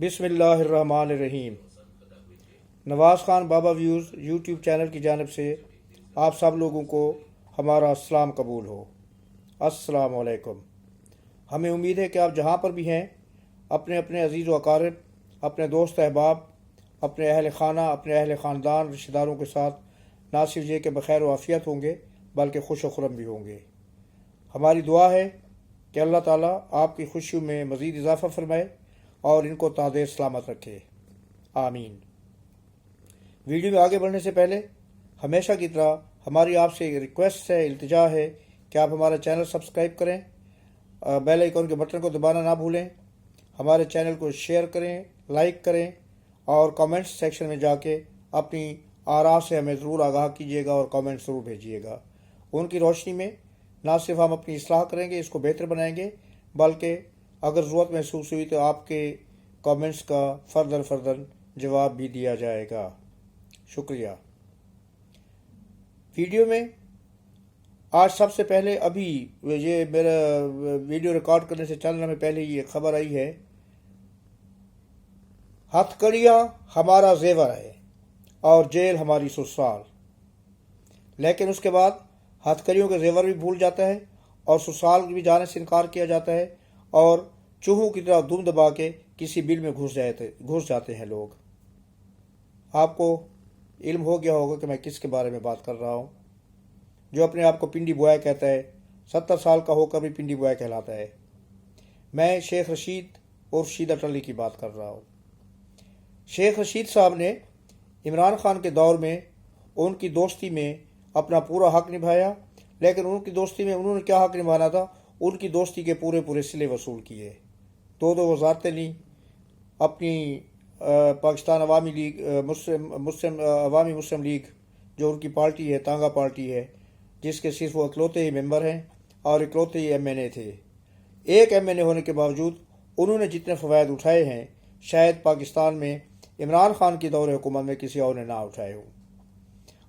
बिस्मिल्लाहिर्रहमानिर्रहीम। नवाज़ ख़ान बाबा views YouTube channel की जानिब से आप सब लोगों को हमारा अस्सलाम कबूल हो। अस्सलाम वालेकुम। हमें उम्मीद है कि आप जहाँ पर भी हैं अपने अपने अज़ीज़ व अकारिब, अपने दोस्त अहबाब, अपने अहल खाना, अपने अहल ख़ानदान, रिश्तेदारों के साथ ना सिर्फ ये कि बखैर व आफ़ियत होंगे बल्कि खुश व खुर्रम भी होंगे। हमारी दुआ है कि अल्लाह ताला आपकी खुशियों में मज़ीद इजाफ़ा फरमाए और इनको तादेर सलामत रखे, आमीन। वीडियो में आगे बढ़ने से पहले हमेशा की तरह हमारी आपसे एक रिक्वेस्ट है, इल्तिजा है कि आप हमारा चैनल सब्सक्राइब करें, बेल आइकन के बटन को दबाना ना भूलें, हमारे चैनल को शेयर करें, लाइक करें और कमेंट्स सेक्शन में जाके अपनी आरा से हमें ज़रूर आगाह कीजिएगा और कमेंट ज़रूर भेजिएगा। उनकी रोशनी में ना सिर्फ हम अपनी इस्लाह करेंगे, इसको बेहतर बनाएंगे, बल्कि अगर ज़रूरत महसूस हुई तो आपके कमेंट्स का फर्दर जवाब भी दिया जाएगा। शुक्रिया। वीडियो में आज सबसे पहले अभी ये मेरा वीडियो रिकॉर्ड करने से चंद लम्हे पहले ये खबर आई है, हथकड़ियाँ हमारा जेवर है और जेल हमारी ससुराल। लेकिन उसके बाद हथकड़ियों के जेवर भी भूल जाता है और ससुराल भी जाने से इनकार किया जाता है और चूहों की तरह दुम दबा के किसी बिल में घुस जाते हैं लोग। आपको इल्म हो गया होगा कि मैं किसके बारे में बात कर रहा हूँ, जो अपने आप को पिंडी बॉय कहता है, 70 साल का होकर भी पिंडी बॉय कहलाता है। मैं शेख रशीद और शीदा टली की बात कर रहा हूँ। शेख रशीद साहब ने इमरान खान के दौर में उनकी दोस्ती में अपना पूरा हक निभाया, लेकिन उनकी दोस्ती में उन्होंने क्या हक निभाना था, उनकी दोस्ती के पूरे सिले वसूल किए। दो वजारतें ली, अपनी पाकिस्तान अवामी लीग अवामी मुस्लिम लीग जो उनकी पार्टी है, तांगा पार्टी है, जिसके सिर्फ वो इकलौते ही मेंबर हैं और इकलौते ही MNA थे। एक MNA होने के बावजूद उन्होंने जितने फ़वायद उठाए हैं शायद पाकिस्तान में इमरान खान की दौर हुकूमत में किसी और ने ना उठाए हों।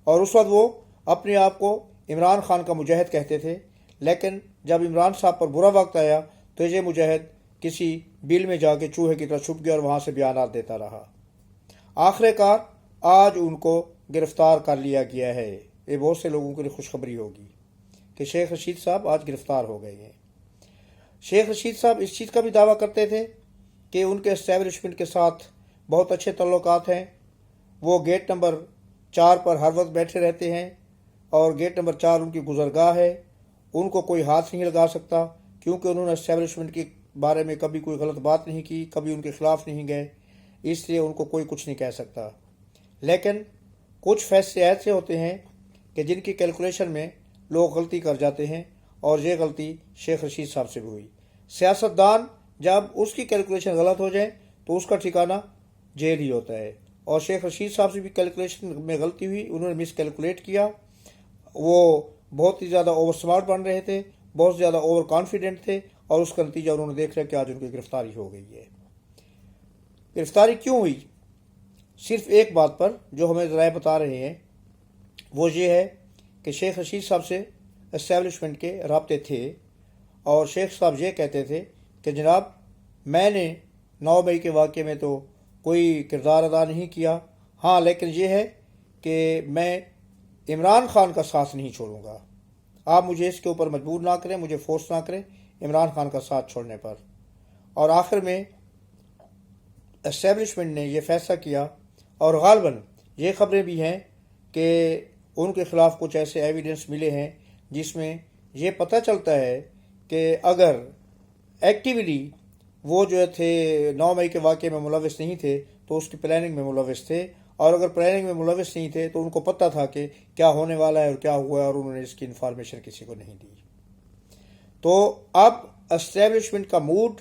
और उस वक्त वो अपने आप को इमरान खान का मुजाहिद कहते थे, लेकिन जब इमरान साहब पर बुरा वक्त आया तो ये मुजाहिद किसी बिल में जाके चूहे की तरह छुप गया और वहाँ से बयानात देता रहा। आखिरकार आज उनको गिरफ्तार कर लिया गया है। ये बहुत से लोगों के लिए खुशखबरी होगी कि शेख रशीद साहब आज गिरफ्तार हो गए हैं। शेख रशीद साहब इस चीज़ का भी दावा करते थे कि उनके एस्टेब्लिशमेंट के साथ बहुत अच्छे तल्लुकात हैं। वो गेट नंबर 4 पर हर वक्त बैठे रहते हैं और गेट नंबर 4 उनकी गुजरगाह है। उनको कोई हाथ नहीं लगा सकता क्योंकि उन्होंने एस्टेब्लिशमेंट के बारे में कभी कोई गलत बात नहीं की, कभी उनके खिलाफ नहीं गए, इसलिए उनको कोई कुछ नहीं कह सकता। लेकिन कुछ फैसले ऐसे होते हैं कि जिनकी कैलकुलेशन में लोग गलती कर जाते हैं और ये गलती शेख रशीद साहब से भी हुई। सियासतदान जब उसकी कैलकुलेशन गलत हो जाए तो उसका ठिकाना जेल ही होता है, और शेख रशीद साहब से भी कैलकुलेशन में गलती हुई, उन्होंने मिस कैलकुलेट किया। वो बहुत ही ज़्यादा ओवर स्मार्ट बन रहे थे, बहुत ज़्यादा ओवर कॉन्फिडेंट थे और उसका नतीजा उन्होंने देख लिया कि आज उनकी गिरफ्तारी हो गई है। गिरफ्तारी क्यों हुई? सिर्फ एक बात पर जो हमें ज़राए बता रहे हैं वो ये है कि शेख रशीद साहब से एस्टेब्लिशमेंट के राब्ते थे और शेख साहब ये कहते थे कि जनाब मैंने 9 मई के वाक़े में तो कोई किरदार अदा नहीं किया, हाँ लेकिन ये है कि मैं इमरान खान का साथ नहीं छोड़ूंगा। आप मुझे इसके ऊपर मजबूर ना करें, मुझे फोर्स ना करें इमरान खान का साथ छोड़ने पर। और आखिर में एस्टेब्लिशमेंट ने यह फैसला किया और गालबन ये खबरें भी हैं कि उनके खिलाफ कुछ ऐसे एविडेंस मिले हैं जिसमें यह पता चलता है कि अगर एक्टिवली वो जो थे 9 मई के वाक़े में मुलविस नहीं थे तो उसकी प्लानिंग में मुलविस थे, और अगर प्लानिंग में मुलविस नहीं थे तो उनको पता था कि क्या होने वाला है और क्या हुआ है और उन्होंने इसकी इन्फॉर्मेशन किसी को नहीं दी। तो अब एस्टेब्लिशमेंट का मूड,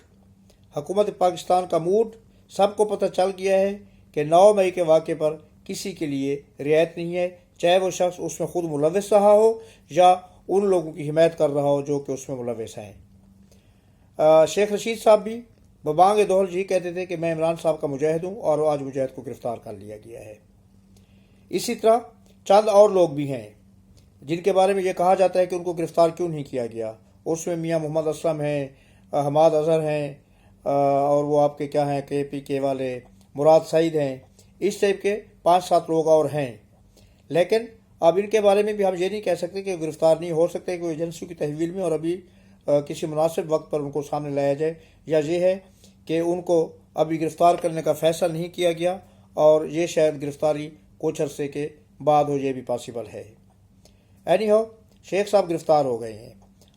हुकूमत पाकिस्तान का मूड सबको पता चल गया है कि 9 मई के वाक़े पर किसी के लिए रियायत नहीं है, चाहे वो शख्स उसमें खुद मुलविस रहा हो या उन लोगों की हिमायत कर रहा हो जो कि उसमें मुलविस हैं। शेख रशीद साहब भी बबांग दोहल जी कहते थे कि मैं इमरान साहब का मुजाहिद हूँ और आज मुजाहिद को गिरफ्तार कर लिया गया है। इसी तरह चंद और लोग भी हैं जिनके बारे में यह कहा जाता है कि उनको गिरफ्तार क्यों नहीं किया गया। उसमें मियाँ मोहम्मद असलम हैं, हमाद अजहर हैं, اور وہ آپ کے کیا ہیں KPK والے مراد سعید ہیں، اس ٹائپ کے 5-7 لوگ اور ہیں، لیکن اب ان کے بارے میں بھی ہم یہ نہیں کہہ سکتے کہ گرفتار نہیں ہو سکتے کہ ایجنسیوں کی تحویل میں اور ابھی کسی مناسب وقت پر ان کو سامنے لایا جائے، یا یہ ہے کہ ان کو ابھی گرفتار کرنے کا فیصلہ نہیں کیا گیا اور یہ شاید گرفتاری کچھ عرصے کے بعد ہو، یہ بھی پاسبل ہے۔ اینی ہو، شیخ صاحب گرفتار ہو گئے ہیں،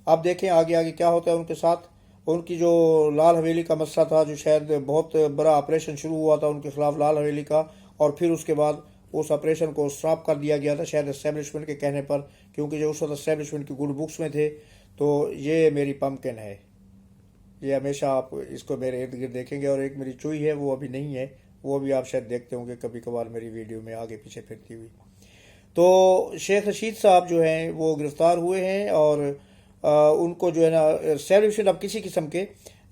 اب دیکھیں آگے آگے کیا ہوتا ہے ان کے ساتھ۔ ان کی جو لال حویلی کا مسئلہ تھا، جو شاید بہت بڑا آپریشن شروع ہوا تھا ان کے خلاف لال حویلی کا، اور پھر اس کے بعد اس آپریشن کو اسٹاپ کر دیا گیا تھا شاید اسٹیبلشمنٹ کے کہنے پر، کیونکہ جو اس وقت اسٹیبلشمنٹ کی گڈ بکس میں تھے۔ تو یہ میری پمکن ہے، یہ ہمیشہ آپ اس کو میرے ارد گرد دیکھیں گے، اور ایک میری چوئی ہے وہ ابھی نہیں ہے، وہ بھی آپ شاید دیکھتے ہوں گے کبھی کبھار میری ویڈیو میں آگے پیچھے پھرتی ہوئی۔ تو شیخ رشید صاحب جو ہیں وہ گرفتار ہوئے ہیں، اور ان کو جو ہے نا اسٹیبلشمنٹ اب کسی قسم کے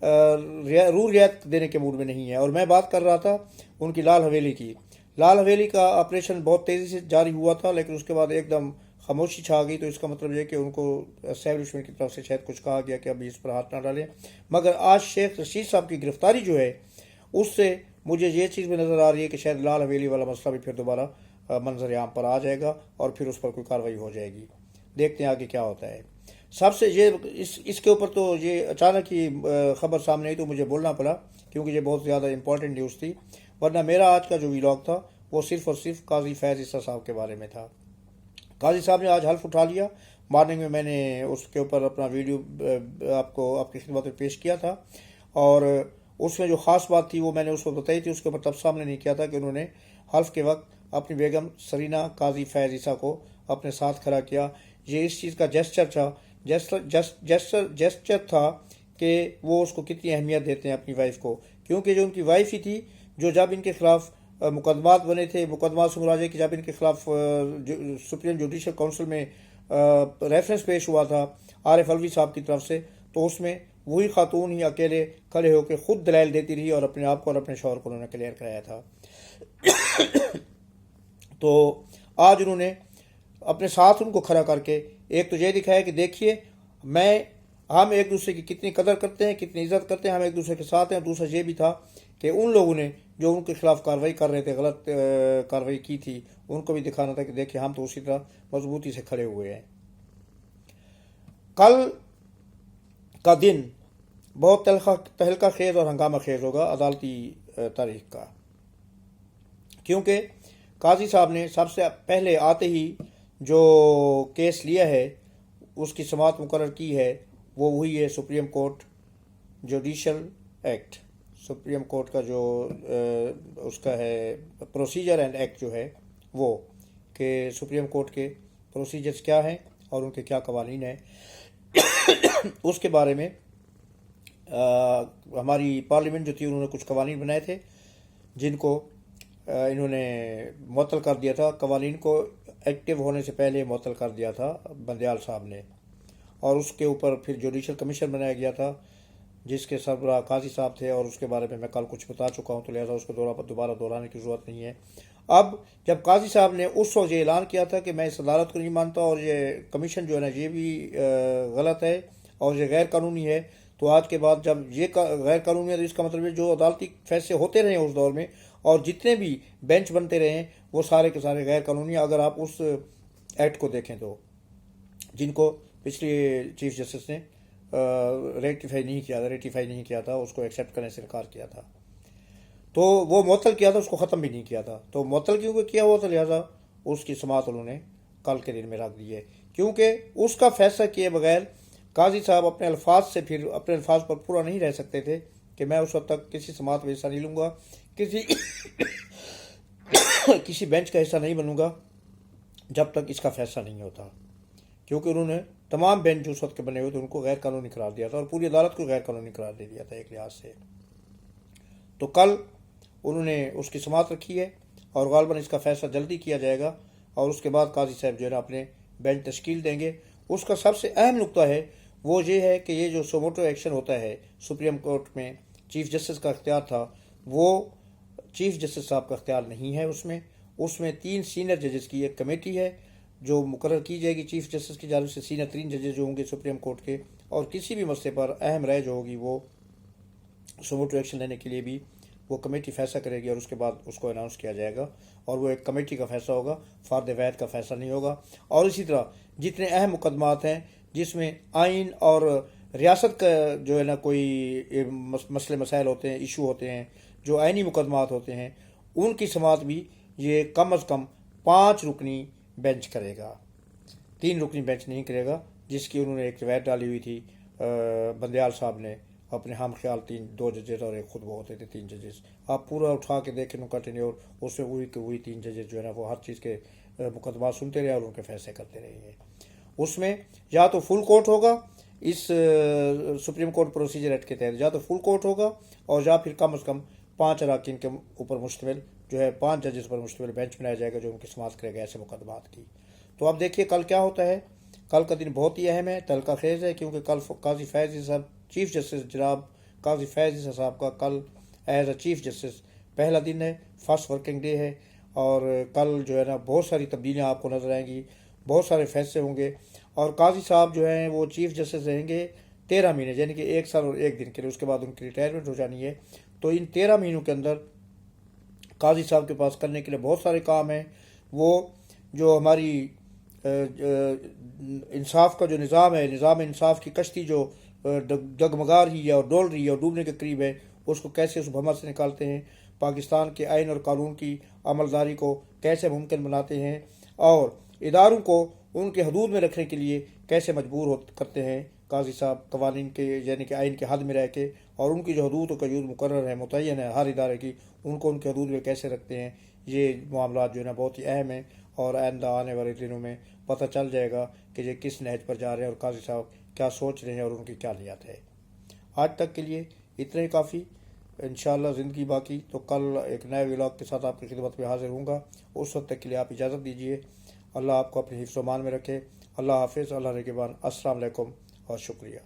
رعایت دینے کے موڈ میں نہیں ہے۔ اور میں بات کر رہا تھا ان کی لال حویلی کی۔ لال حویلی کا آپریشن بہت تیزی سے جاری ہوا تھا، لیکن اس کے بعد ایک دم خاموشی چھا گئی، تو اس کا مطلب یہ کہ ان کو اسٹیبلشمنٹ کی طرف سے شاید کچھ کہا گیا کہ ابھی اس پر ہاتھ نہ ڈالیں۔ مگر آج شیخ رشید صاحب کی گرفتاری جو ہے، اس سے مجھے یہ چیز بھی نظر آ رہی ہے کہ شاید لال حویلی والا مسئلہ بھی پھر دوبارہ منظر عام پر آ جائے گا، اور پھر اس پر کوئی کارروائی ہو جائے گی۔ دیکھتے ہیں آگے کیا ہوتا ہے۔ سب سے یہ اس کے اوپر تو یہ اچانک ہی خبر سامنے آئی تو مجھے بولنا پڑا، کیونکہ یہ بہت زیادہ امپورٹنٹ نیوز تھی، ورنہ میرا آج کا جو ویلاگ تھا وہ صرف اور صرف قاضی فیض عیسیٰ صاحب کے بارے میں تھا۔ قاضی صاحب نے آج حلف اٹھا لیا، مارننگ میں نے اس کے اوپر اپنا ویڈیو آپ کی خدمت میں پیش کیا تھا، اور اس میں جو خاص بات تھی وہ میں نے اس کو بتائی تھی، اس کے اوپر تب سامنے نہیں کیا تھا کہ انہوں نے حلف کے وقت اپنی بیگم سرینہ قاضی فیض عیسیٰ کو اپنے ساتھ کھڑا کیا۔ یہ اس چیز کا جیسچر تھا کہ وہ اس کو کتنی اہمیت دیتے ہیں اپنی وائف کو، کیونکہ جو ان کی وائف ہی تھی جو جب ان کے خلاف مقدمات بنے تھے، مقدمات سے مراد ہے کہ جب ان کے خلاف سپریم جوڈیشل کونسل میں ریفرنس پیش ہوا تھا عارف علوی صاحب کی طرف سے، تو اس میں وہی خاتون ہی اکیلے کھڑے ہو کے خود دلائل دیتی رہی، اور اپنے آپ کو اور اپنے شوہر کو انہوں نے کلیئر کرایا تھا۔ تو آج انہوں نے اپنے ساتھ ان کو کھڑا کر کے ایک تو یہ دکھایا کہ دیکھیے ہم ایک دوسرے کی کتنی قدر کرتے ہیں، کتنی عزت کرتے ہیں، ہم ایک دوسرے کے ساتھ ہیں۔ دوسرا یہ بھی تھا کہ ان لوگوں نے جو ان کے خلاف کارروائی کر رہے تھے، غلط کارروائی کی تھی، ان کو بھی دکھانا تھا کہ دیکھیے ہم تو اسی طرح مضبوطی سے کھڑے ہوئے ہیں۔ کل کا دن بہت تہلکہ خیز اور ہنگامہ خیز ہوگا عدالتی تاریخ کا، کیونکہ قاضی صاحب نے سب سے پہلے آتے ہی جو کیس لیا ہے، اس کی سماعت مقرر کی ہے، وہ وہی ہے supreme court judicial act, supreme court کا جو اس کا ہے پروسیجر اینڈ ایکٹ جو ہے، وہ کہ سپریم کورٹ کے پروسیجرز کیا ہیں اور ان کے کیا قوانین ہیں، اس کے بارے میں ہماری پارلیمنٹ جو تھی انہوں نے کچھ قوانین بنائے تھے جن کو انہوں نے معطل کر دیا تھا۔ قوانین کو ایکٹیو ہونے سے پہلے معطل کر دیا تھا بندیال صاحب نے، اور اس کے اوپر پھر جوڈیشل کمیشن بنایا گیا تھا جس کے سربراہ قاضی صاحب تھے، اور اس کے بارے میں کل کچھ بتا چکا ہوں، تو لہٰذا اس کو دوبارہ دہرانے کی ضرورت نہیں ہے۔ اب جب قاضی صاحب نے اس وقت یہ اعلان کیا تھا کہ میں اس عدالت کو نہیں مانتا اور یہ کمیشن جو ہے نا یہ بھی غلط ہے اور یہ غیر قانونی ہے، تو آج کے بعد جب یہ غیر قانونی ہے تو اس کا مطلب ہے جو عدالتی فیصلے ہوتے رہے اس دور میں اور جتنے بھی بینچ بنتے رہے ہیں وہ سارے کے سارے غیر قانونی، اگر آپ اس ایکٹ کو دیکھیں تو، جن کو پچھلی چیف جسٹس نے ریٹیفائی نہیں کیا تھا، اس کو ایکسیپٹ کرنے سے انکار کیا تھا، تو وہ معطل کیا تھا، اس کو ختم بھی نہیں کیا تھا، تو معطل کیونکہ کیا ہوا تھا لہٰذا اس کی سماعت انہوں نے کل کے دن میں رکھ دی ہے، کیونکہ اس کا فیصلہ کیے بغیر قاضی صاحب اپنے الفاظ پر پورا نہیں رہ سکتے تھے کہ میں اس وقت تک کسی سماعت میں حصہ نہیں لوں گا، کسی بینچ کا حصہ نہیں بنوں گا جب تک اس کا فیصلہ نہیں ہوتا، کیونکہ انہوں نے تمام بینچ جو اس وقت کے بنے ہوئے تھے ان کو غیر قانونی قرار دیا تھا اور پوری عدالت کو غیر قانونی قرار دے دیا تھا ایک لحاظ سے۔ تو کل انہوں نے اس کی سماعت رکھی ہے اور غالباً اس کا فیصلہ جلدی کیا جائے گا، اور اس کے بعد قاضی صاحب جو ہے نا اپنے بینچ تشکیل دیں گے۔ اس کا سب سے اہم نقطہ ہے وہ یہ ہے کہ یہ جو سوموٹو ایکشن ہوتا ہے سپریم کورٹ میں چیف جسٹس کا اختیار تھا، وہ چیف جسٹس صاحب کا اختیار نہیں ہے، اس میں 3 سینئر ججز کی ایک کمیٹی ہے جو مقرر کی جائے گی چیف جسٹس کی جانب سے، سینئر 3 ججز جو ہوں گے سپریم کورٹ کے، اور کسی بھی مسئلے پر اہم رائے جو ہوگی وہ सुमो टू एक्शन लेने के लिए भी वो कमेटी फैसला करेगी और उसके बाद उसको अनाउंस किया जाएगा और वो एक कमेटी का फैसला होगा, फ़र्द वैद का फैसला नहीं होगा। और इसी तरह जितने अहम मुकदमात हैं जिसमें आइन और रियासत का जो है ना कोई मसले मसाइल होते हैं, इशू होते हैं, जो आइनी मुकदमात होते हैं, उनकी समाअत भी ये कम अज़ कम 5 रुकनी बेंच करेगा, 3 रुकनी बेंच नहीं करेगा, जिसकी उन्होंने एक रिवायत डाली हुई थी बंदयाल साहब ने अपने हम ख्याल 2 जजेस और एक खुद वो होते थे 3 जजेस। आप पूरा उठा के देखें उनका टेन्योर, उसमें वही 3 जजेस जो है ना वो हर चीज़ के मुकदमा सुनते रहे और उनके फैसले करते रहे। उसमें या तो फुल कोर्ट होगा इस सुप्रीम कोर्ट प्रोसीजर एक्ट के तहत, या तो फुल कोर्ट होगा और या फिर कम अज़ कम 5 अरकान के ऊपर मुश्तमिल जो है 5 जजेस पर मुश्तमिल बेंच बनाया जाएगा जो उनकी समाअत करेगा ऐसे मुकदमात की। तो अब देखिए कल क्या होता है। कल का दिन बहुत ही अहम है, तलका खेज है, क्योंकि कल काजी फैज़ साहब चीफ जस्टिस जनाब काजी फैज़ साहब का कल एज अ चीफ जस्टिस पहला दिन है, फर्स्ट वर्किंग डे है। और कल जो है ना बहुत सारी तब्दीलियाँ आपको नजर आएंगी, बहुत सारे फैसले होंगे। और काजी साहब जो हैं वो चीफ जस्टिस रहेंगे 13 महीने, यानी कि 1 साल और 1 दिन के लिए, उसके बाद उनकी रिटायरमेंट हो जानी है। तो इन 13 महीनों के अंदर काजी साहब के पास करने के लिए बहुत सारे काम हैं। वो जो हमारी इंसाफ का जो निज़ाम है, निज़ाम इंसाफ की कश्ती जो डगमगा रही है और डोल रही है और डूबने के करीब है, उसको कैसे उस भमर से निकालते हैं, पाकिस्तान के आइन और कानून की अमलदारी को कैसे मुमकिन बनाते हैं और इदारों को उनके हदूद में रखने के लिए कैसे मजबूर करते हैं काजी साहब कवानीन के यानी कि आइन के हद में रह के, और उनकी जो हदूद का यूज मुकर्रर है, मुतय्यन है हर इदारे की, उनको उनके हदूद में कैसे रखते हैं। ये मामला जो है ना बहुत ही अहम है और आइंदा आने वाले दिनों में पता चल जाएगा कि ये किस नहज पर जा रहे हैं और काजी साहब क्या सोच रहे हैं और उनकी क्या नियत है। आज तक के लिए इतना ही काफ़ी। इंशाअल्लाह ज़िंदगी बाकी तो कल एक नए व्लॉग के साथ आपकी खिदमत में हाजिर होऊंगा। उस वक्त तक के लिए आप इजाज़त दीजिए। अल्लाह आपको अपने हिफ्ज़-ओ-मान में रखे। अल्लाह हाफिज़, अल्लाह निगहबान। अस्सलाम वालेकुम और शुक्रिया।